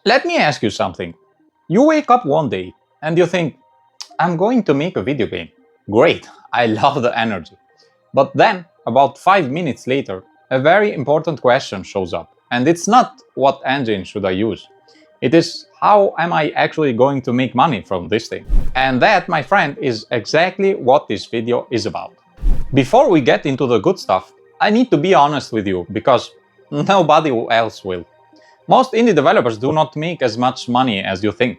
Let me ask you something. You wake up one day and you think, I'm going to make a video game. Great, I love the energy. But then, about 5 minutes later, a very important question shows up. And it's not what engine should I use. It is how am I actually going to make money from this thing? And that, my friend, is exactly what this video is about. Before we get into the good stuff, I need to be honest with you because nobody else will. Most indie developers do not make as much money as you think.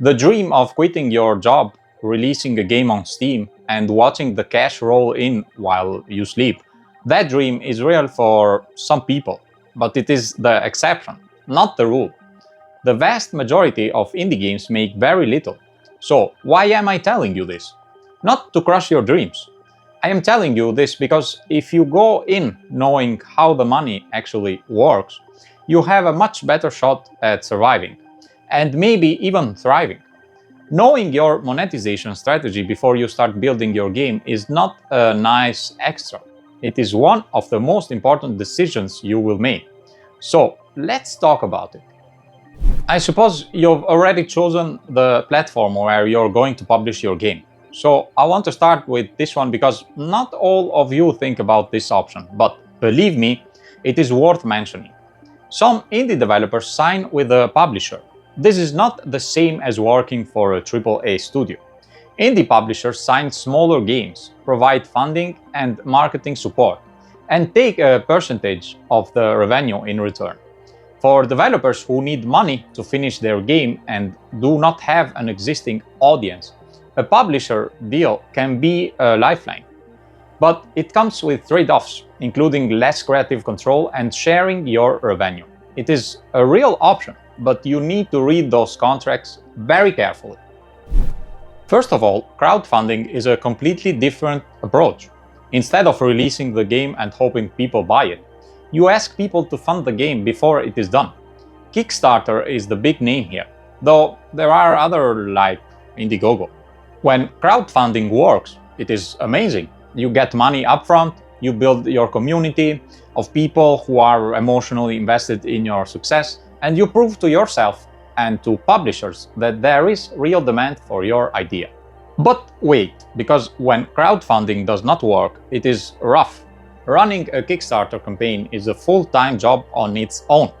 The dream of quitting your job, releasing a game on Steam, and watching the cash roll in while you sleep, that dream is real for some people, but it is the exception, not the rule. The vast majority of indie games make very little. So why am I telling you this? Not to crush your dreams. I am telling you this because if you go in knowing how the money actually works, you have a much better shot at surviving, and maybe even thriving. Knowing your monetization strategy before you start building your game is not a nice extra. It is one of the most important decisions you will make. So let's talk about it. I suppose you've already chosen the platform where you're going to publish your game. So I want to start with this one because not all of you think about this option, but believe me, it is worth mentioning. Some indie developers sign with a publisher. This is not the same as working for a AAA studio. Indie publishers sign smaller games, provide funding and marketing support, and take a percentage of the revenue in return. For developers who need money to finish their game and do not have an existing audience, a publisher deal can be a lifeline. But it comes with trade-offs, including less creative control and sharing your revenue. It is a real option, but you need to read those contracts very carefully. First of all, crowdfunding is a completely different approach. Instead of releasing the game and hoping people buy it, you ask people to fund the game before it is done. Kickstarter is the big name here, though there are other like Indiegogo. When crowdfunding works, it is amazing. You get money upfront, you build your community of people who are emotionally invested in your success, and you prove to yourself and to publishers that there is real demand for your idea. But wait, because when crowdfunding does not work, it is rough. Running a Kickstarter campaign is a full-time job on its own.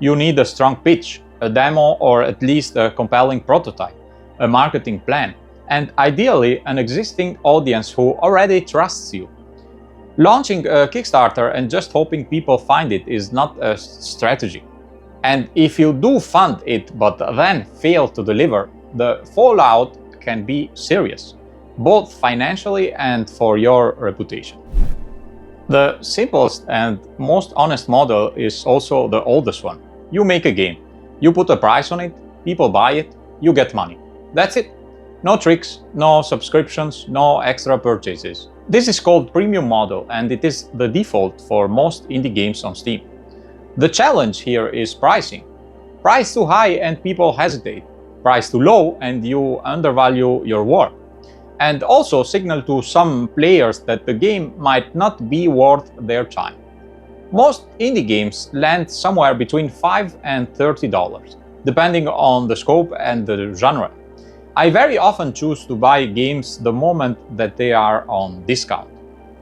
You need a strong pitch, a demo, or at least a compelling prototype, a marketing plan, and ideally an existing audience who already trusts you. Launching a Kickstarter and just hoping people find it is not a strategy. And if you do fund it but then fail to deliver, the fallout can be serious, both financially and for your reputation. The simplest and most honest model is also the oldest one. You make a game, you put a price on it, people buy it, you get money. That's it. No tricks, no subscriptions, no extra purchases. This is called premium model and it is the default for most indie games on Steam. The challenge here is pricing. Price too high and people hesitate. Price too low and you undervalue your work. And also signal to some players that the game might not be worth their time. Most indie games land somewhere between $5 and $30, depending on the scope and the genre. I very often choose to buy games the moment that they are on discount.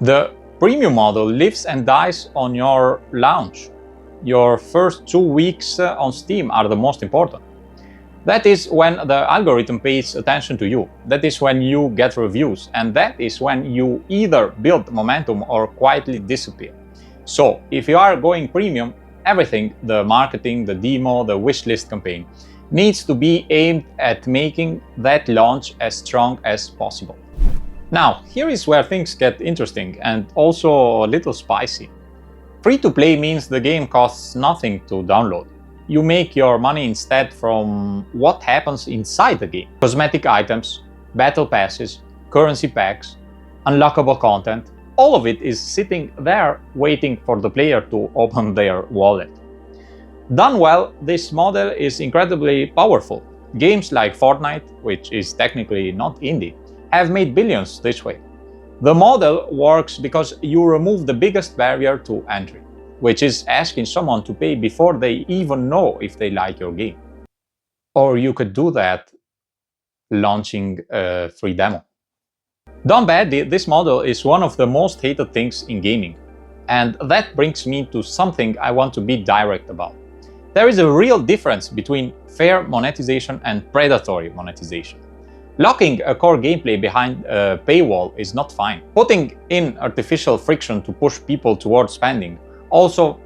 The premium model lives and dies on your launch. Your first 2 weeks on Steam are the most important. That is when the algorithm pays attention to you. That is when you get reviews, and that is when you either build momentum or quietly disappear. So, if you are going premium, everything, the marketing, the demo, the wishlist campaign, needs to be aimed at making that launch as strong as possible. Now, here is where things get interesting and also a little spicy. Free-to-play means the game costs nothing to download. You make your money instead from what happens inside the game. Cosmetic items, battle passes, currency packs, unlockable content, all of it is sitting there waiting for the player to open their wallet. Done well, this model is incredibly powerful. Games like Fortnite, which is technically not indie, have made billions this way. The model works because you remove the biggest barrier to entry, which is asking someone to pay before they even know if they like your game. Or you could do that launching a free demo. Don't badly, this model is one of the most hated things in gaming. And that brings me to something I want to be direct about. There is a real difference between fair monetization and predatory monetization. Locking a core gameplay behind a paywall is not fine. Putting in artificial friction to push people towards spending, also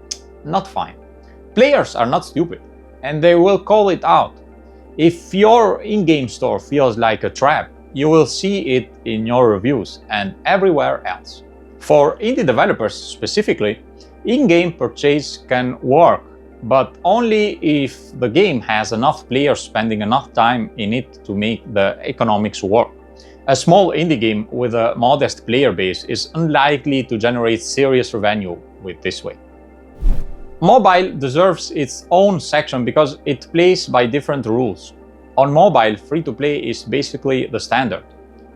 not fine. Players are not stupid, and they will call it out. If your in-game store feels like a trap, you will see it in your reviews and everywhere else. For indie developers specifically, in-game purchase can work, but only if the game has enough players spending enough time in it to make the economics work. A small indie game with a modest player base is unlikely to generate serious revenue with this way. Mobile deserves its own section because it plays by different rules. On mobile, free-to-play is basically the standard.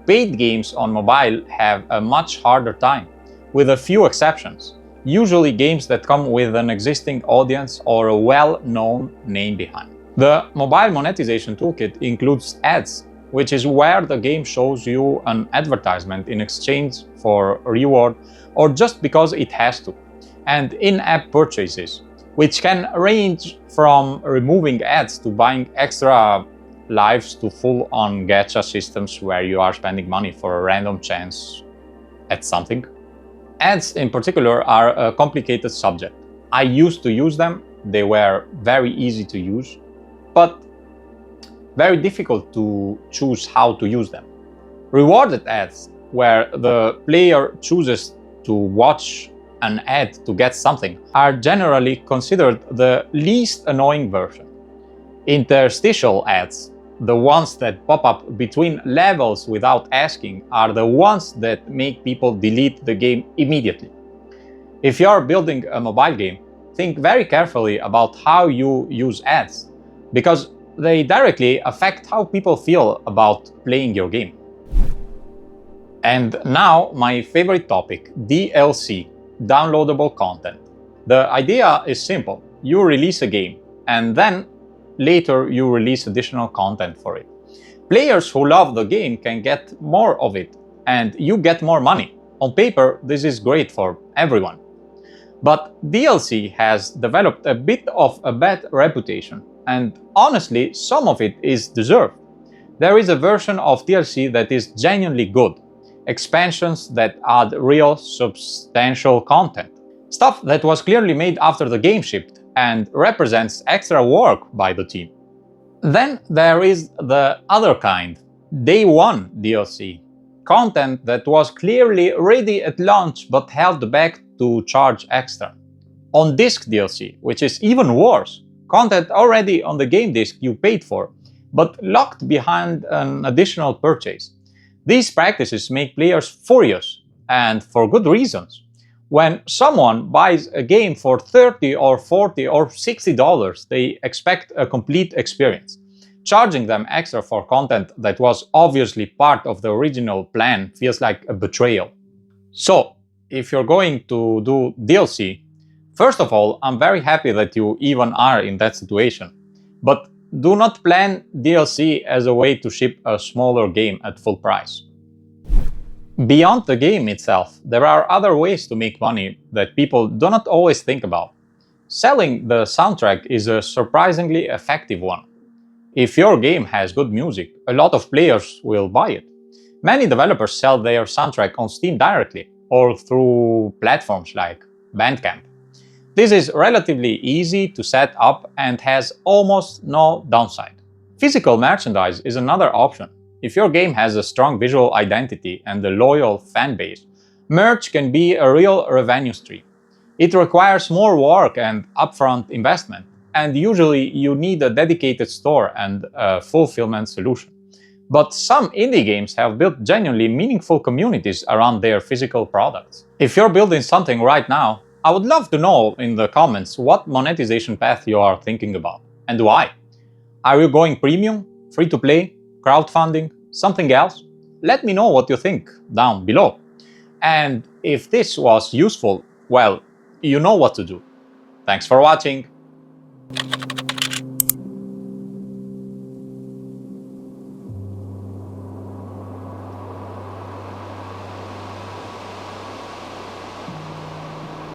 Paid games on mobile have a much harder time, with a few exceptions, usually games that come with an existing audience or a well-known name behind. The mobile monetization toolkit includes ads, which is where the game shows you an advertisement in exchange for a reward or just because it has to, and in-app purchases, which can range from removing ads to buying extra lives to full-on gacha systems where you are spending money for a random chance at something. Ads in particular are a complicated subject. I used to use them, they were very easy to use, but very difficult to choose how to use them. Rewarded ads, where the player chooses to watch an ad to get something, are generally considered the least annoying version. Interstitial ads, the ones that pop up between levels without asking, are the ones that make people delete the game immediately. If you're building a mobile game, think very carefully about how you use ads, because they directly affect how people feel about playing your game. And now my favorite topic, DLC, downloadable content. The idea is simple. You release a game, and then later you release additional content for it. Players who love the game can get more of it, and you get more money. On paper, this is great for everyone. But DLC has developed a bit of a bad reputation, and honestly, some of it is deserved. There is a version of DLC that is genuinely good, expansions that add real, substantial content, stuff that was clearly made after the game shipped and represents extra work by the team. Then there is the other kind, Day 1 DLC, content that was clearly ready at launch but held back to charge extra. On disc DLC, which is even worse, content already on the game disc you paid for, but locked behind an additional purchase. These practices make players furious, and for good reasons. When someone buys a game for $30 or $40 or $60, they expect a complete experience. Charging them extra for content that was obviously part of the original plan feels like a betrayal. So, if you're going to do DLC, first of all, I'm very happy that you even are in that situation. But do not plan DLC as a way to ship a smaller game at full price. Beyond the game itself, there are other ways to make money that people do not always think about. Selling the soundtrack is a surprisingly effective one. If your game has good music, a lot of players will buy it. Many developers sell their soundtrack on Steam directly, or through platforms like Bandcamp. This is relatively easy to set up and has almost no downside. Physical merchandise is another option. If your game has a strong visual identity and a loyal fan base, merch can be a real revenue stream. It requires more work and upfront investment, and usually you need a dedicated store and a fulfillment solution. But some indie games have built genuinely meaningful communities around their physical products. If you're building something right now, I would love to know in the comments what monetization path you are thinking about, and why. Are you going premium, free-to-play, crowdfunding, something else? Let me know what you think down below. And if this was useful, well, you know what to do. Thanks for watching.